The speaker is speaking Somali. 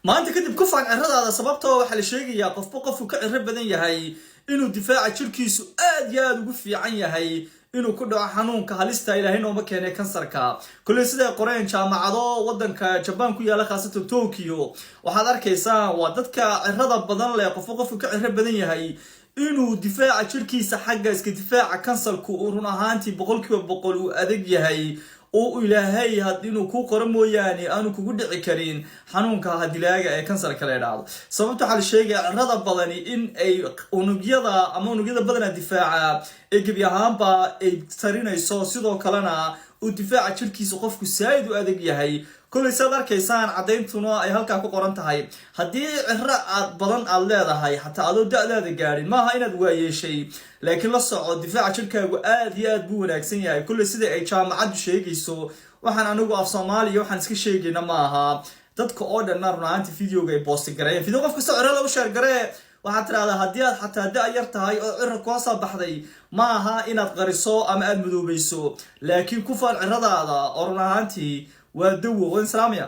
ما أنت كده بكف عن عرض هذا سببته وحل شيء يا قف وكعرب بدن يهي إنه دفاع شركيسو ياد وقف عن يهي إنه كده حنون كهاليستا إلى هنا ومكان كنسركا كل سيدة قرين جامعة ودن كجبان كويا لخاصة طوكيو وحضر كيسان ودتك عرض بدن لا قف وكعرب بدن يهي إنه دفاع شركيسا حاجة إسك دفاع كنسل كورنا هانتي بقول وأدق يهي oo ilaahay hadii ku qoran mooyaane aanu kugu dhici karin xanuunka hadilaaga ee kansar kale dhaado sababta xal sheegay cirrada badani in ay unugyada badana difaaca ee gabi ahaanba ay tarinayso sidoo kalena uu difaaca jirkiisa qofku saayid u adag yahay kulli sadarkaysaan cadeyntuna ay halka ku qoran tahay hadii cirra aad badan aad leedahay hatta adoo da'daada gaarin maaha inaad waayeeshay laakiin la soco difaaca jirkaagu aad iyo aad buu wanaagsan yahay kulli sida ay jaamacadu sheegayso waxaan anigu af Soomaaliya waxaan iska sheegayna maaha dadka oo dhan runtii videoga ay post gareeyeen video qofka soo cirra lagu share gareey waxaad tiraahdaa haddii aad xataa da' yar tahay oo cirra ku soo baxday maaha inaad qariso ama aad madoobayso laakiin ku faal cirradaada oo runtii waa dawo waan salaamaya